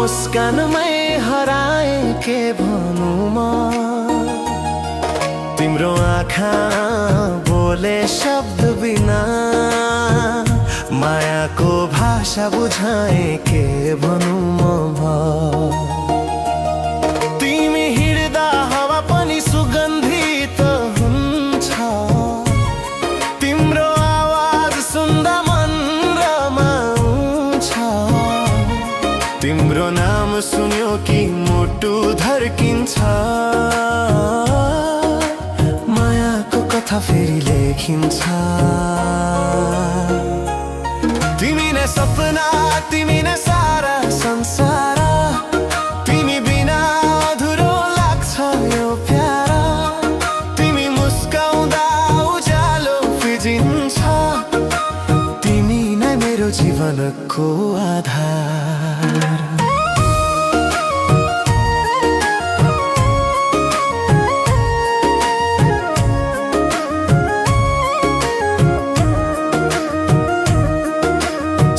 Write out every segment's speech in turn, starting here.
मुस्कानमै हराए के भनौँ म तिम्रो आँखा बोले शब्द बिना मायाको भाषा बुझाए के भनौँ म तिमी हिँड्दा हावा पनि सुगन्धित हुन्छ तिम्रो आवाज सुन्दा मन रमाउँछ तिम्रो नाम सुन्यो कि मुटु धर्किन्छ मायाको कथा फेरि लेखिन्छ तिमी नै सपना तिमी नै सारा संसार तिमी बिना अधुरो लाग्छ यो प्यारा तिमी मुस्काउँदा उज्यालो फिजिन्छ तिमी नै मेरो जीवनको आधार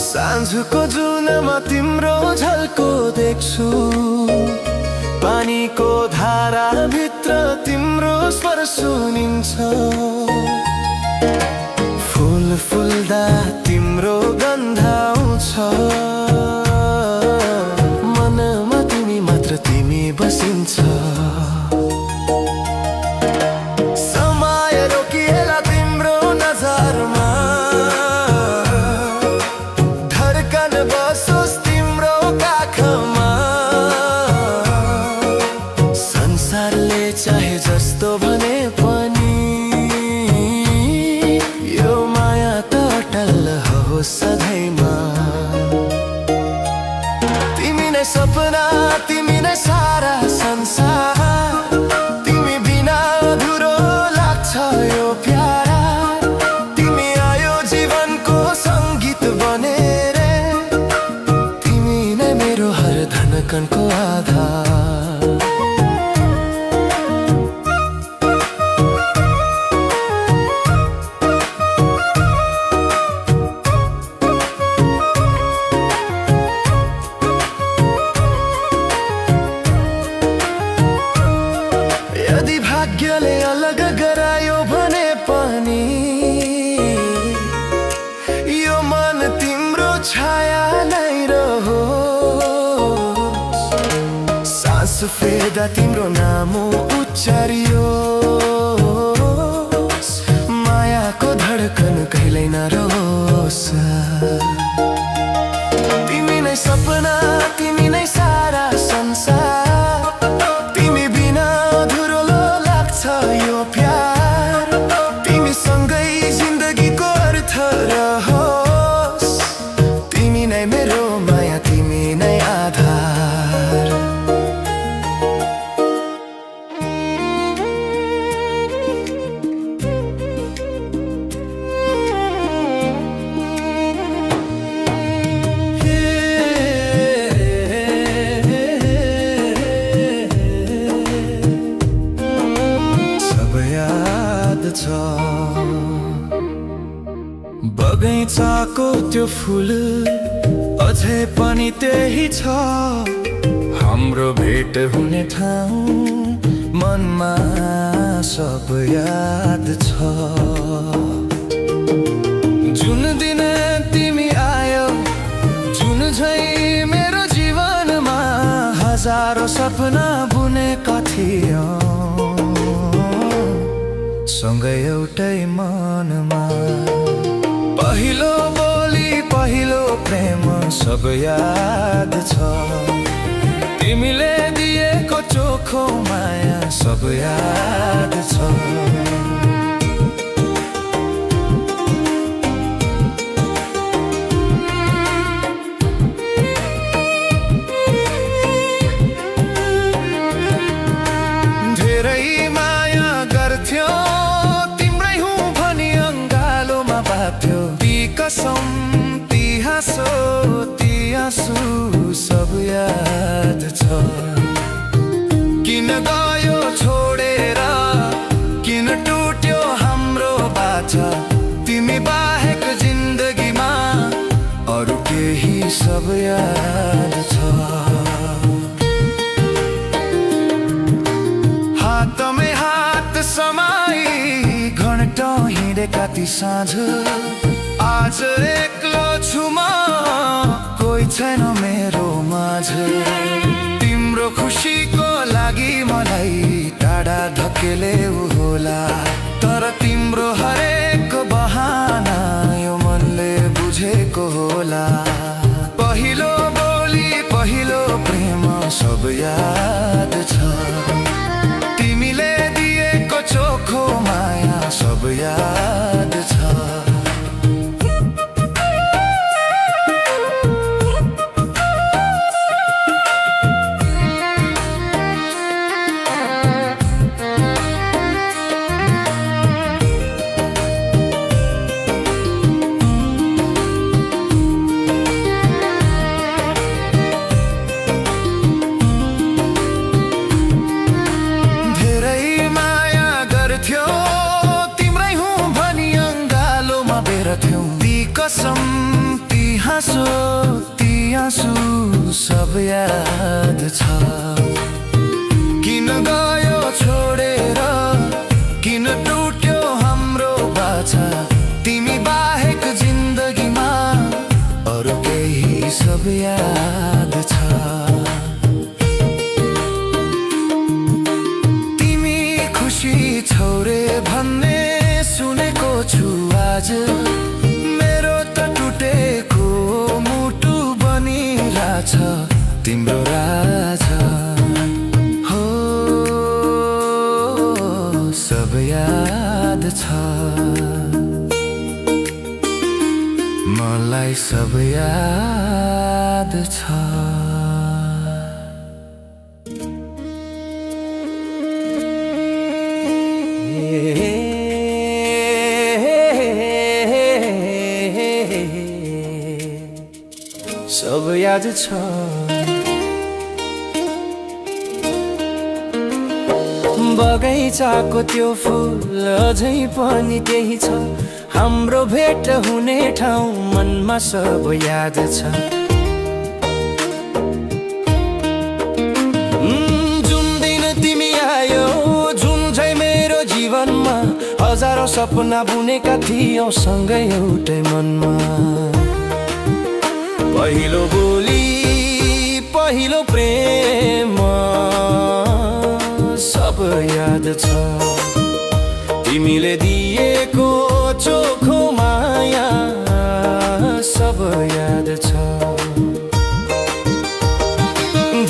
साँझको जुनमा तिम्रो झल्को देख्छु पानीको धारा भित्र तिम्रो स्वर सुनिन्छ फुल फुल्दा तिम्रो गन्ध आउँछ मनमा तिमी मात्र तिमी बसिन्छ समय रोकिएला तिम्रो नजरमा बसोस् तिम्रो काखमा संसारले चाहे जस्तो भने पनि यो माया त अटल हो सधैँमा तिमी नै सपना तिमी नै सारा संसार तिमी बिना अधुरो लाग्छ यो प्यारा तिमी आयो जीवनको सङ्गीत बनेर धनकनको आधार यदि भाग्यले अलग गरायो भने पनि यो मन तिम्रो छाया नै रहो सास फेर्दा तिम्रो नाम उच्चारियो मायाको धडकन कहिल्यै नरोस् तिमी नै सपना तिमी नै सारा संसार तिमी बिना अधुरो लाग्छ यो प्यार तिमी सँगै जिन्दगीको अर्थ रहोस् तिमी नै मेरो माया तिमी नै आधार बगैँचाको त्यो फुल अझै पनि त्यही छ हाम्रो भेट हुने ठाउँ मनमा सब याद छ जुन दिन तिमी आयो जुन झैँ मेरो जीवनमा हजारौं सपना बुनेका थियौं सँगै एउटै मनमा पहिलो बोली पहिलो प्रेम सब याद छ तिमीले दिएको चोखो माया सब याद छ धेरै माया गर्थ्यो तिम्रै हुँ भनी अङ्गालोमा बाथ्यो ती कसम ती हाँसो ती आँसु सब याद छ किन गयो छोडेर किन टुट्यो हाम्रो बाचा तिमी बाहेक जिन्दगीमा अरु केही सब याद छ राति साँझ आज एक्लो छु म कोही छैन मेरो माझ तिम्रो खुसीको लागि मलाई टाढा धकेले होला तर तिम्रो हरेक बहाना यो मनले बुझेको होला पहिलो बोली पहिलो प्रेम सब याद छ तिमीले दिएको चोखो माया सब याद छ कसम ती हाँसो ती आँसु सब याद छ किन गयो छोडेर किन टुट्यो हाम्रो बाछा तिमी बाहेक जिन्दगीमा अरू केही सब याद छ तिमी खुसी छौ रे भन्ने सुनेको छु आज मुटु बनिरहेछ तिम्रो राजा हो सब याद छ मलाई सब याद छ सब याद छ बगैँचाको त्यो फुल अझै पनि त्यही छ हाम्रो भेट हुने ठाउँ मनमा सब याद छ जुन दिन तिमी आयो जुन चाहिँ मेरो जीवनमा हजारौं सपना बुनेका थियौं सँगै एउटै मनमा पहिलो बोली पहिलो प्रेम सब याद छ तिमीले दिएको चोखो माया सब याद छ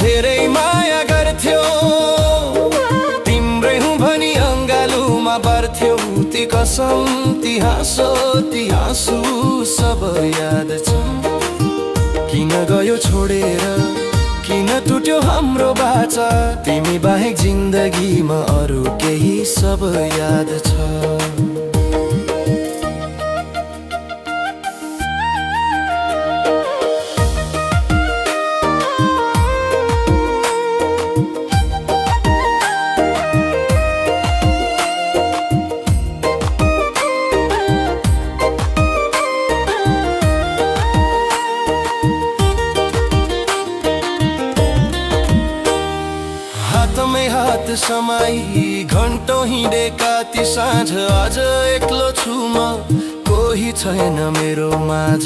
धेरै माया गर्थ्यौ तिम्रै हुँ भनी अङ्गालुमा बार्थ्यौ ती कसम ती हाँसो ती आँसु सब याद छ किन गयो छोडेर किन टुट्यो हाम्रो बाचा तिमी बाहेक जिन्दगीमा अरू केही सब याद छ हातमै हात समाई घन्टौं हिँडेका ती साँझ आज एक्लो छु म कोही छैन मेरो माझ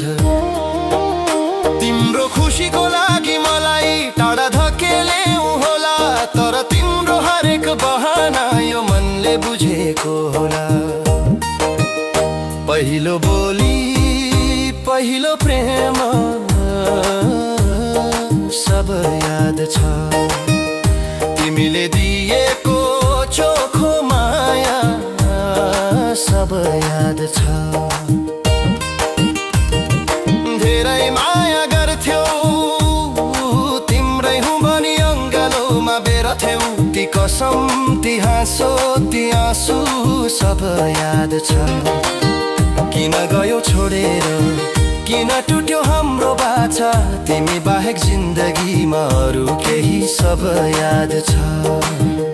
तिम्रो खुसीको लागि मलाई टाढा धकेले होला तर तिम्रो हरेक बहाना यो मनले बुझेको होला पहिलो बोली पहिलो प्रेम सब याद छ तिमीले दिएको चोखो माया सब याद छ धेरै माया गर्थ्यौ तिम्रै हुँ भनी अङ्गालोमा बेरथ्यौ ती कसम ती हाँसो ती आँसु सब याद छ किन गयो छोडेर किन टुट्यो हाम्रो बाचा तिमी बाहेक जिन्दगीमा अरू केही सब याद छ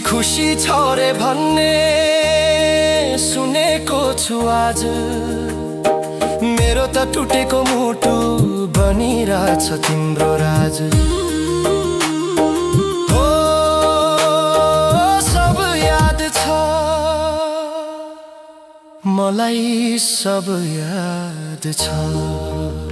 खुसी छ रे भन्ने आज मेरो त टुटेको मुटु बनिरहेछ तिम्रो राज हो सब याद छ मलाई सब याद छ।